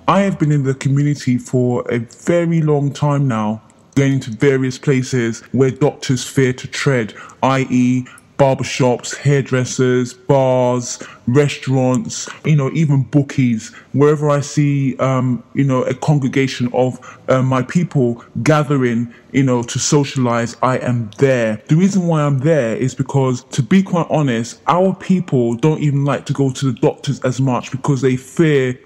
I have been in the community for a very long time now, going to various places where doctors fear to tread, i.e., barbershops, hairdressers, bars, restaurants, even bookies. Wherever I see, a congregation of my people gathering, to socialize, I am there. The reason why I'm there is because, to be quite honest, our people don't even like to go to the doctors as much because they fear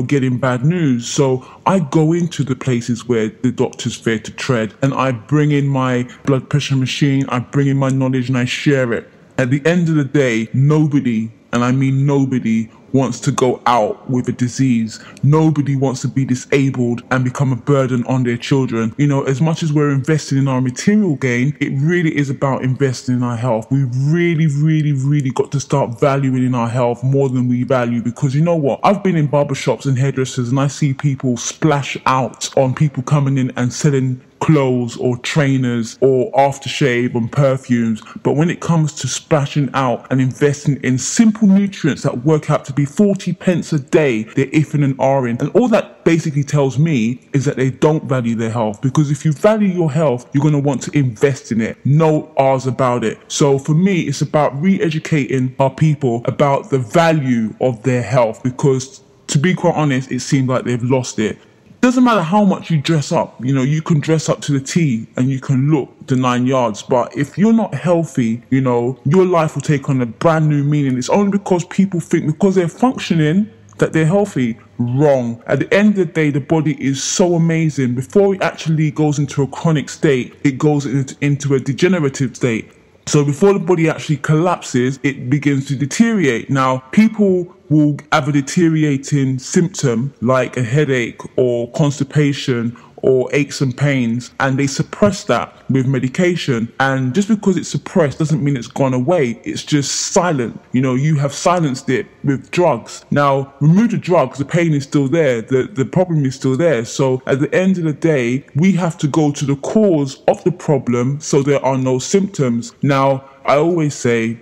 getting bad news. So I go into the places where the doctors fear to tread, and I bring in my blood pressure machine, I bring in my knowledge, and I share it. At the end of the day, nobody, and I mean nobody, wants to go out with a disease. Nobody wants to be disabled and become a burden on their children. As much as we're investing in our material gain, it really is about investing in our health. We really, really, really got to start valuing in our health more than we value, because you know what? I've been in barbershops and hairdressers and I see people splash out on people coming in and selling clothes or trainers or aftershave and perfumes. But when it comes to splashing out and investing in simple nutrients that work out to be 40 pence a day, they're iffing and ahhing. And all that basically tells me is that they don't value their health, because if you value your health, you're going to want to invest in it. No R's about it. So for me, it's about re-educating our people about the value of their health, because to be quite honest, it seems like they've lost it. Doesn't matter how much you dress up, you can dress up to the T and you can look the 9 yards, but if you're not healthy, your life will take on a brand new meaning. It's only because people think because they're functioning that they're healthy. Wrong. At the end of the day, the body is so amazing. Before it actually goes into a chronic state, it goes into a degenerative state. So before the body actually collapses, it begins to deteriorate. Now, people will have a deteriorating symptom like a headache or constipation or aches and pains, and they suppress that with medication. And just because it's suppressed doesn't mean it's gone away. It's just silent. You have silenced it with drugs. Now, remove the drugs, the pain is still there. The problem is still there. So at the end of the day, we have to go to the cause of the problem so there are no symptoms. Now, I always say,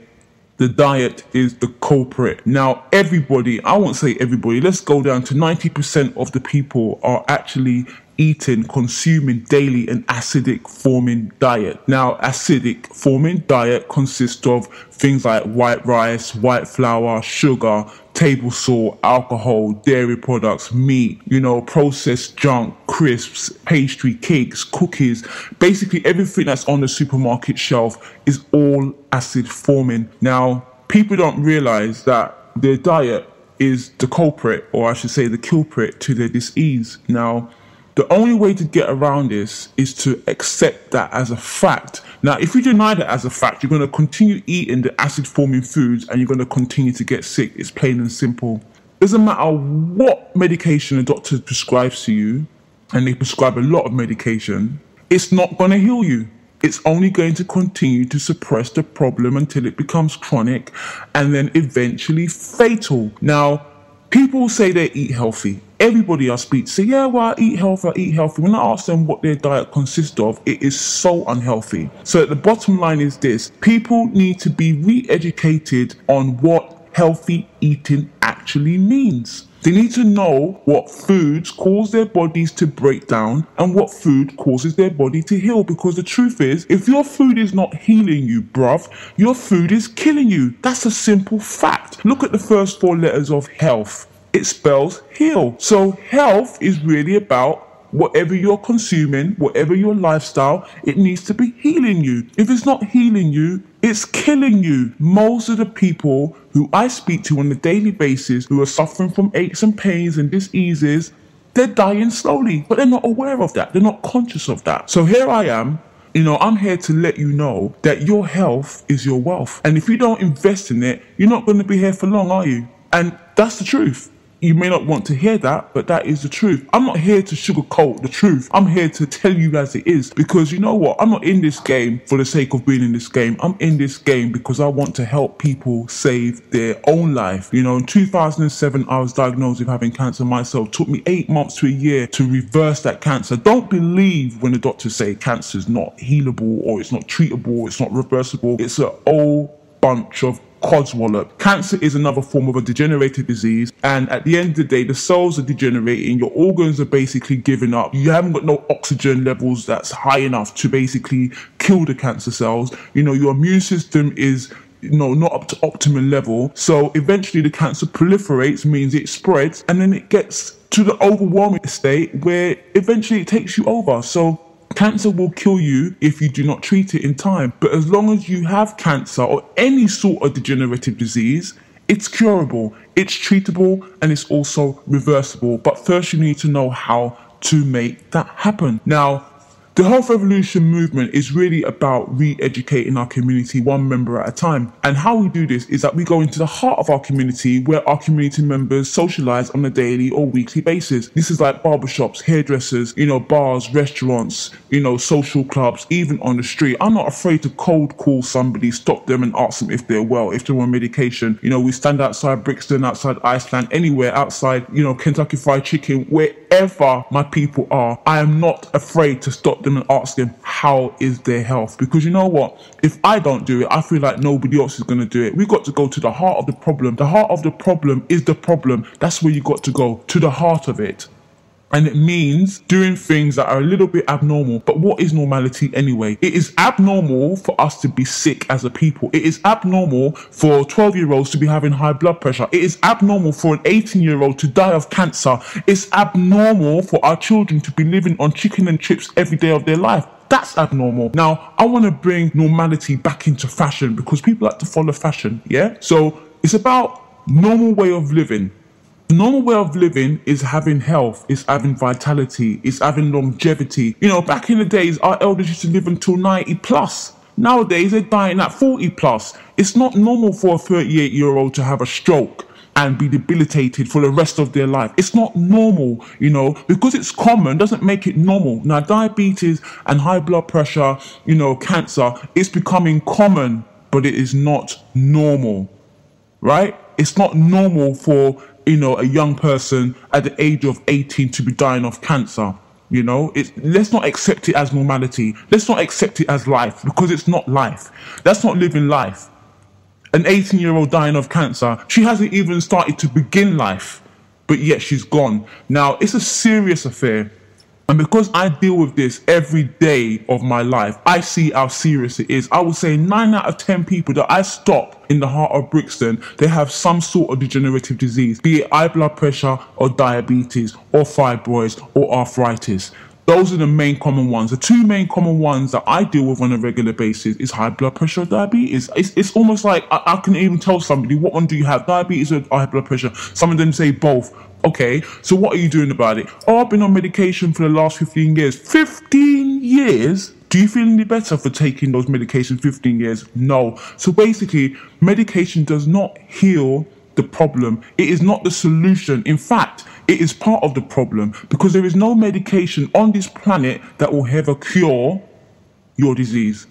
the diet is the culprit. Now, everybody, I won't say everybody, let's go down to 90% of the people are actually consuming daily an acidic forming diet. Now, acidic forming diet consists of things like white rice, white flour, sugar, table salt, alcohol, dairy products, meat, processed junk, crisps, pastry, cakes, cookies. Basically, everything that's on the supermarket shelf is all acid forming. Now, people don't realize that their diet is the culprit, or I should say the culprit to their disease. Now, the only way to get around this is to accept that as a fact. Now, if you deny that as a fact, you're going to continue eating the acid-forming foods and you're going to continue to get sick. It's plain and simple. Doesn't matter what medication a doctor prescribes to you, and they prescribe a lot of medication, it's not going to heal you. It's only going to continue to suppress the problem until it becomes chronic and then eventually fatal. Now, people say they eat healthy. Everybody I speak to say, yeah, well, I eat healthy. When I ask them what their diet consists of, it is so unhealthy. So the bottom line is this: people need to be re-educated on what healthy eating actually means. They need to know what foods cause their bodies to break down and what food causes their body to heal. Because the truth is, if your food is not healing you, bruv, your food is killing you. That's a simple fact. Look at the first 4 letters of health. It spells heal. So health is really about whatever you're consuming, whatever your lifestyle, it needs to be healing you. If it's not healing you, it's killing you. Most of the people who I speak to on a daily basis who are suffering from aches and pains and diseases, they're dying slowly, but they're not aware of that. They're not conscious of that. So here I am. I'm here to let you know that your health is your wealth. And if you don't invest in it, you're not going to be here for long, are you? And that's the truth. You may not want to hear that, but that is the truth. I'm not here to sugarcoat the truth. I'm here to tell you as it is, because you know what? I'm not in this game for the sake of being in this game. I'm in this game because I want to help people save their own life. In 2007, I was diagnosed with having cancer myself. It took me 8 months to a year to reverse that cancer. Don't believe when the doctors say cancer is not healable or it's not treatable, it's not reversible. It's an old bunch of codswallop. Cancer is another form of a degenerative disease, and at the end of the day, the cells are degenerating, your organs are basically giving up, you haven't got no oxygen levels that's high enough to basically kill the cancer cells. Your immune system is not up to optimum level, so eventually the cancer proliferates, means it spreads, and then it gets to the overwhelming state where eventually it takes you over. So cancer will kill you if you do not treat it in time. But as long as you have cancer or any sort of degenerative disease, it's curable, it's treatable, and it's also reversible. But first you need to know how to make that happen. Now, the health revolution movement is really about re-educating our community one member at a time. And how we do this is that we go into the heart of our community where our community members socialize on a daily or weekly basis. This is like barbershops, hairdressers, bars, restaurants, social clubs, even on the street. I'm not afraid to cold call somebody, stop them and ask them if they're well, if they're on medication. We stand outside Brixton, outside Iceland, anywhere outside, Kentucky Fried Chicken, wherever my people are. I am not afraid to stop them and ask them how is their health, because you know what, if I don't do it, I feel like nobody else is going to do it. We've got to go to the heart of the problem. The heart of the problem is the problem. That's where you got to go, to the heart of it. And it means doing things that are a little bit abnormal. But what is normality anyway? It is abnormal for us to be sick as a people. It is abnormal for 12-year-olds to be having high blood pressure. It is abnormal for an 18-year-old to die of cancer. It's abnormal for our children to be living on chicken and chips every day of their life. That's abnormal. Now, I want to bring normality back into fashion because people like to follow fashion, yeah? So it's about normal way of living. The normal way of living is having health, is having vitality, is having longevity. Back in the days, our elders used to live until 90 plus. Nowadays, they're dying at 40 plus. It's not normal for a 38-year-old to have a stroke and be debilitated for the rest of their life. It's not normal, because it's common doesn't make it normal. Now, diabetes and high blood pressure, cancer, it's becoming common, but it is not normal, right? It's not normal for a young person at the age of 18 to be dying of cancer. Let's not accept it as normality. Let's not accept it as life, because it's not life. That's not living life. An 18-year-old dying of cancer, she hasn't even started to begin life, but yet she's gone. Now, it's a serious affair. And because I deal with this every day of my life, I see how serious it is. I would say 9 out of 10 people that I stop in the heart of Brixton, they have some sort of degenerative disease, be it high blood pressure or diabetes or fibroids or arthritis. Those are the main common ones. The two main common ones that I deal with on a regular basis is high blood pressure or diabetes. It's almost like I can even tell somebody, what one do you have, diabetes or high blood pressure? Some of them say both. Okay, so what are you doing about it? Oh, I've been on medication for the last 15 years. 15 years? Do you feel any better for taking those medications 15 years? No. So basically, medication does not heal the problem. It is not the solution. In fact, it is part of the problem, because there is no medication on this planet that will ever cure your disease.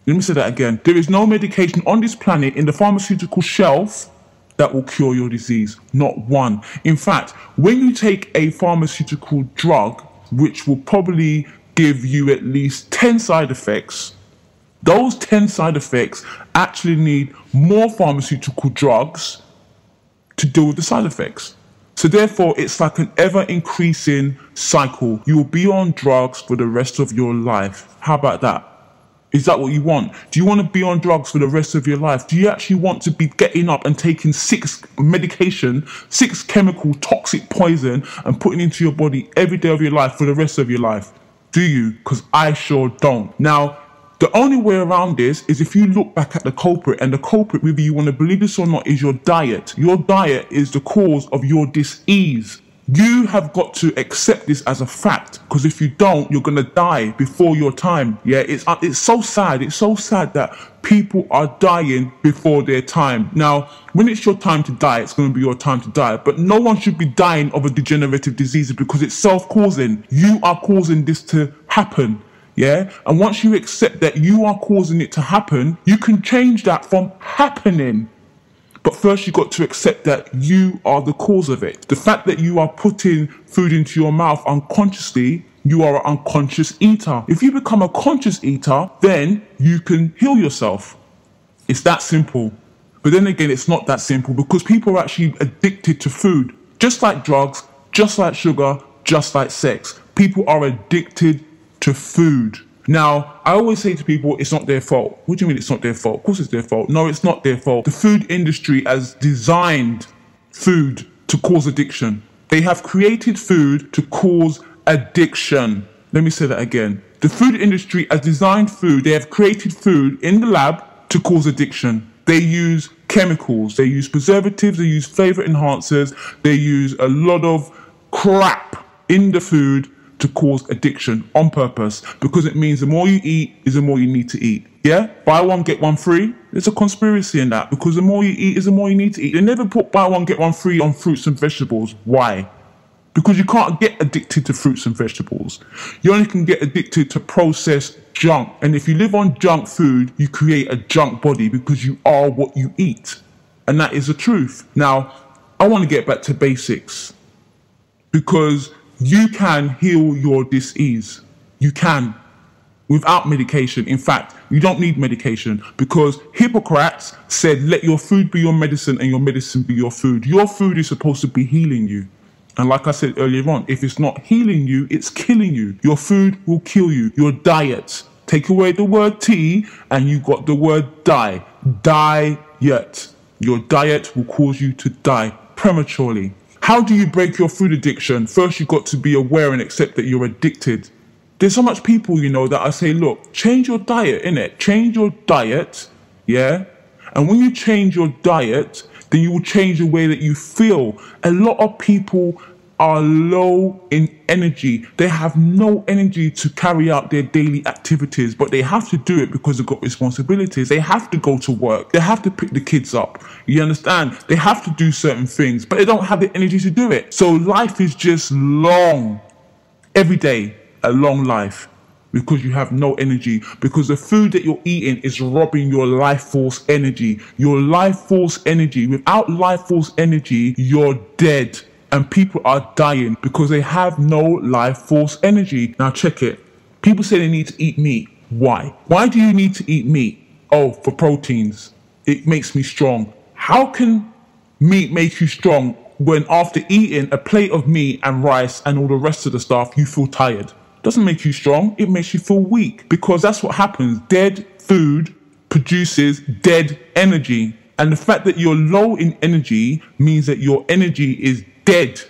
Let me say that again. There is no medication on this planet in the pharmaceutical shelf that will cure your disease. Not one. In fact, when you take a pharmaceutical drug, which will probably give you at least 10 side effects, those 10 side effects actually need more pharmaceutical drugs to deal with the side effects. So therefore, it's like an ever-increasing cycle. You will be on drugs for the rest of your life. How about that? Is that what you want? Do you want to be on drugs for the rest of your life? Do you actually want to be getting up and taking 6 chemical toxic poison and putting into your body every day of your life for the rest of your life? Do you? Because I sure don't. Now, the only way around this is if you look back at the culprit, and the culprit, whether you want to believe this or not, is your diet. Your diet is the cause of your dis-ease. You have got to accept this as a fact, because if you don't, you're going to die before your time. Yeah, it's so sad. It's so sad that people are dying before their time. Now, when it's your time to die, it's going to be your time to die. But no one should be dying of a degenerative disease because it's self-causing. You are causing this to happen. Yeah, and once you accept that you are causing it to happen, you can change that from happening. But first you got to accept that you are the cause of it. The fact that you are putting food into your mouth unconsciously, you are an unconscious eater. If you become a conscious eater, then you can heal yourself. It's that simple. But then again, it's not that simple because people are actually addicted to food. Just like drugs, just like sugar, just like sex. People are addicted to food. Now, I always say to people, it's not their fault. What do you mean it's not their fault? Of course it's their fault. No, it's not their fault. The food industry has designed food to cause addiction. They have created food to cause addiction. Let me say that again. The food industry has designed food. They have created food in the lab to cause addiction. They use chemicals, they use preservatives, they use flavor enhancers, they use a lot of crap in the food to cause addiction on purpose, because it means the more you eat is the more you need to eat. Yeah? Buy one, get one free. There's a conspiracy in that, because the more you eat is the more you need to eat. They never put buy one, get one free on fruits and vegetables. Why? Because you can't get addicted to fruits and vegetables. You only can get addicted to processed junk. And if you live on junk food, you create a junk body because you are what you eat. And that is the truth. Now, I want to get back to basics, because you can heal your disease. You can, without medication. In fact, you don't need medication, because Hippocrates said, let your food be your medicine and your medicine be your food. Your food is supposed to be healing you. And like I said earlier on, if it's not healing you, it's killing you. Your food will kill you. Your diet. Take away the word tea and you got the word die. Diet. Your diet will cause you to die prematurely. How do you break your food addiction? First, you've got to be aware and accept that you're addicted. There's so much people, that I say, look, change your diet, innit? Change your diet, yeah? And when you change your diet, then you will change the way that you feel. A lot of people are low in energy. They have no energy to carry out their daily activities, but they have to do it because they've got responsibilities. They have to go to work. They have to pick the kids up. You understand? They have to do certain things, but they don't have the energy to do it. So life is just long. Every day, a long life. Because you have no energy, because the food that you're eating is robbing your life force energy. Your life force energy. Without life force energy, you're dead. And people are dying because they have no life force energy. Now check it. People say they need to eat meat. Why? Why do you need to eat meat? Oh, for proteins. It makes me strong. How can meat make you strong when after eating a plate of meat and rice and all the rest of the stuff, you feel tired? Doesn't make you strong, it makes you feel weak, because that's what happens. Dead food produces dead energy. And the fact that you're low in energy means that your energy is dead.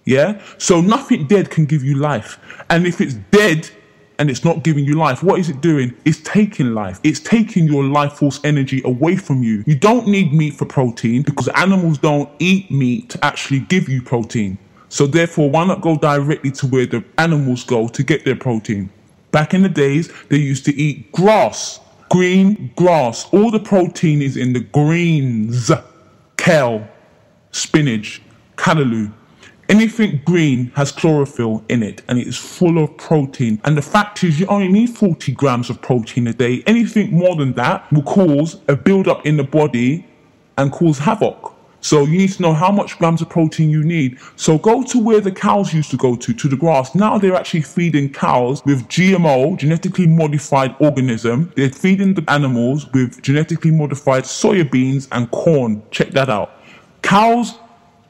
Yeah? So nothing dead can give you life. And if it's dead and it's not giving you life, what is it doing? It's taking life. It's taking your life force energy away from you. You don't need meat for protein, because animals don't eat meat to actually give you protein. So therefore, why not go directly to where the animals go to get their protein? Back in the days, they used to eat grass, green grass. All the protein is in the greens. Kale, spinach, callaloo. Anything green has chlorophyll in it, and it is full of protein. And the fact is, you only need 40 grams of protein a day. Anything more than that will cause a build-up in the body and cause havoc. So you need to know how much grams of protein you need. So go to where the cows used to go to the grass. Now they're actually feeding cows with GMO, genetically modified organism. They're feeding the animals with genetically modified soya beans and corn. Check that out. Cows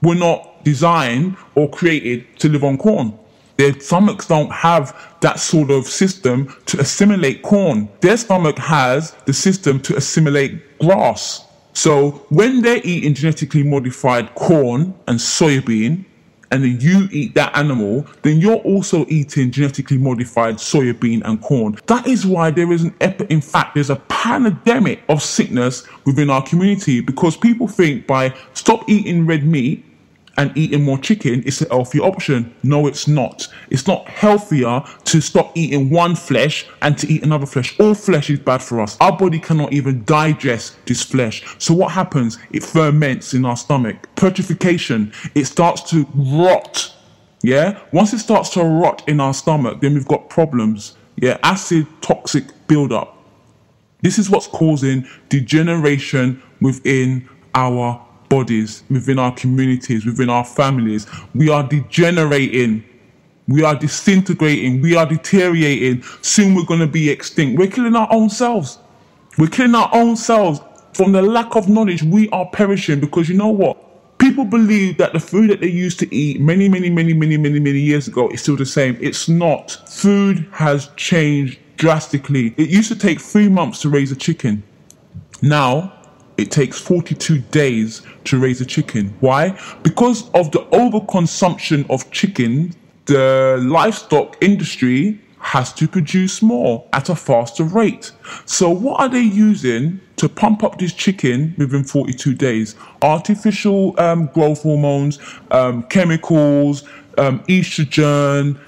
were not designed or created to live on corn. Their stomachs don't have that sort of system to assimilate corn. Their stomach has the system to assimilate grass. So when they're eating genetically modified corn and soybean, and then you eat that animal, then you're also eating genetically modified soybean and corn. That is why there is in fact, there's a pandemic of sickness within our community, because people think by stop eating red meat and eating more chicken, it's a healthy option. No, it's not. It's not healthier to stop eating one flesh and to eat another flesh. All flesh is bad for us. Our body cannot even digest this flesh. So what happens? It ferments in our stomach. Putrefaction. It starts to rot. Yeah? Once it starts to rot in our stomach, then we've got problems. Yeah? Acid, toxic buildup. This is what's causing degeneration within our bodies, within our communities, within our families. We are degenerating. We are disintegrating. We are deteriorating. Soon we're going to be extinct. We're killing our own selves. We're killing our own selves. From the lack of knowledge, we are perishing because you know what? People believe that the food that they used to eat many years ago is still the same. It's not. Food has changed drastically. It used to take 3 months to raise a chicken. Now, it takes 42 days to raise a chicken. Why? Because of the overconsumption of chicken, the livestock industry has to produce more at a faster rate. So what are they using to pump up this chicken within 42 days? Artificial growth hormones, chemicals, estrogen,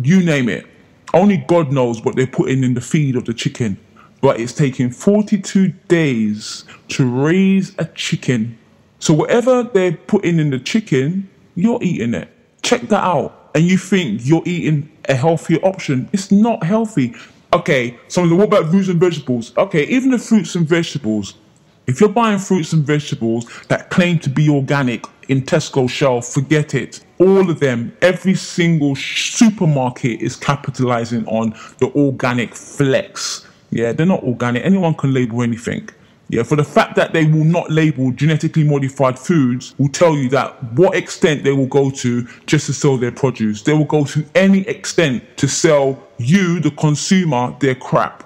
you name it. Only God knows what they're putting in the feed of the chicken. But it's taking 42 days to raise a chicken. So whatever they're putting in the chicken, you're eating it. Check that out. And you think you're eating a healthier option. It's not healthy. Okay, so what about fruits and vegetables? Okay, even the fruits and vegetables. If you're buying fruits and vegetables that claim to be organic in Tesco shelf, forget it. All of them, every single supermarket is capitalizing on the organic flex. Yeah, they're not organic. Anyone can label anything. Yeah, for the fact that they will not label genetically modified foods will tell you that what extent they will go to just to sell their produce. They will go to any extent to sell you, the consumer, their crap.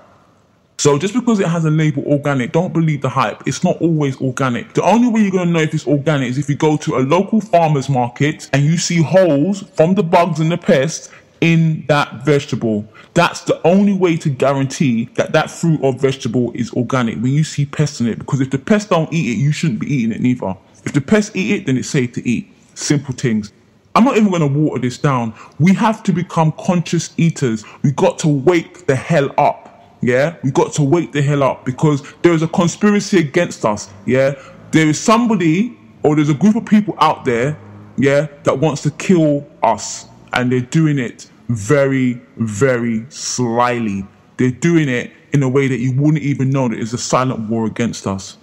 So just because it has a label organic, don't believe the hype. It's not always organic. The only way you're going to know if it's organic is if you go to a local farmer's market and you see holes from the bugs and the pests in that vegetable. That's the only way to guarantee that that fruit or vegetable is organic, when you see pests in it. Because if the pests don't eat it, you shouldn't be eating it neither. If the pests eat it, then it's safe to eat. Simple things. I'm not even going to water this down. We have to become conscious eaters. We got to wake the hell up. Yeah, we got to wake the hell up, because there is a conspiracy against us. Yeah, there is somebody, or there's a group of people out there, yeah, that wants to kill us. And they're doing it very, very slyly. They're doing it in a way that you wouldn't even know that it's a silent war against us.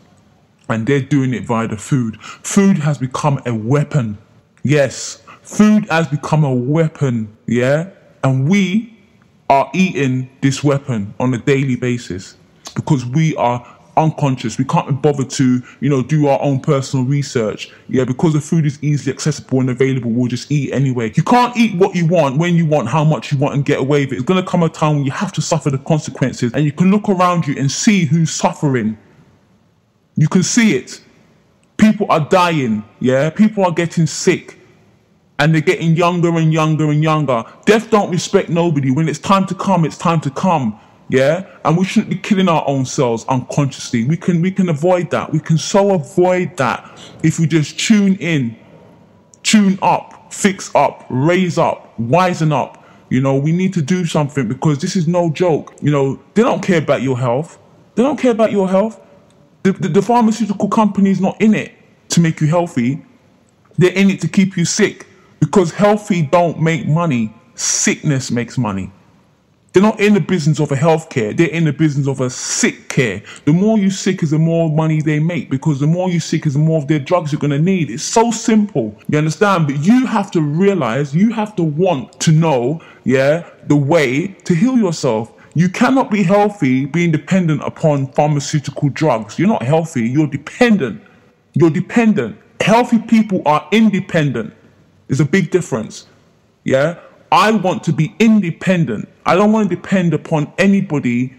And they're doing it via the food. Food has become a weapon. Yes, food has become a weapon, yeah? And we are eating this weapon on a daily basis because we are unconscious. We can't be bothered to, do our own personal research. Yeah, because the food is easily accessible and available, we'll just eat anyway. You can't eat what you want, when you want, how much you want, and get away with it. It's going to come a time when you have to suffer the consequences, and you can look around you and see who's suffering. You can see it. People are dying, yeah? People are getting sick, and they're getting younger and younger and younger. Death don't respect nobody. When it's time to come, it's time to come. Yeah, and we shouldn't be killing our own selves unconsciously. We can avoid that. We can so avoid that if we just tune in, tune up, fix up, raise up, wisen up. We need to do something, because this is no joke. They don't care about your health. They don't care about your health. The pharmaceutical company is not in it to make you healthy. They're in it to keep you sick, because healthy don't make money. Sickness makes money. They're not in the business of a healthcare. They're in the business of a sick care. The more you sick is the more money they make, because the more you sick is the more of their drugs you're going to need. It's so simple. You understand? But you have to realize, you have to want to know, yeah, the way to heal yourself. You cannot be healthy being dependent upon pharmaceutical drugs. You're not healthy. You're dependent. You're dependent. Healthy people are independent. There's a big difference. Yeah? I want to be independent. I don't want to depend upon anybody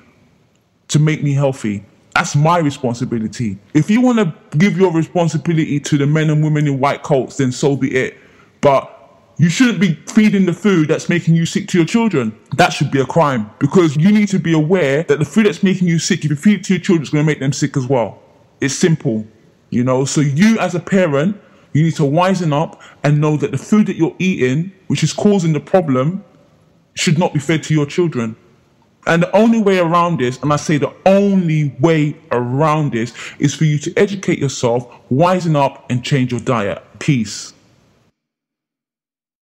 to make me healthy. That's my responsibility. If you want to give your responsibility to the men and women in white coats, then so be it. But you shouldn't be feeding the food that's making you sick to your children. That should be a crime, because you need to be aware that the food that's making you sick, if you feed it to your children, it's going to make them sick as well. It's simple, So you as a parent, you need to wisen up and know that the food that you're eating, which is causing the problem, should not be fed to your children. And the only way around this, and I say the only way around this, is for you to educate yourself, wisen up, and change your diet. Peace.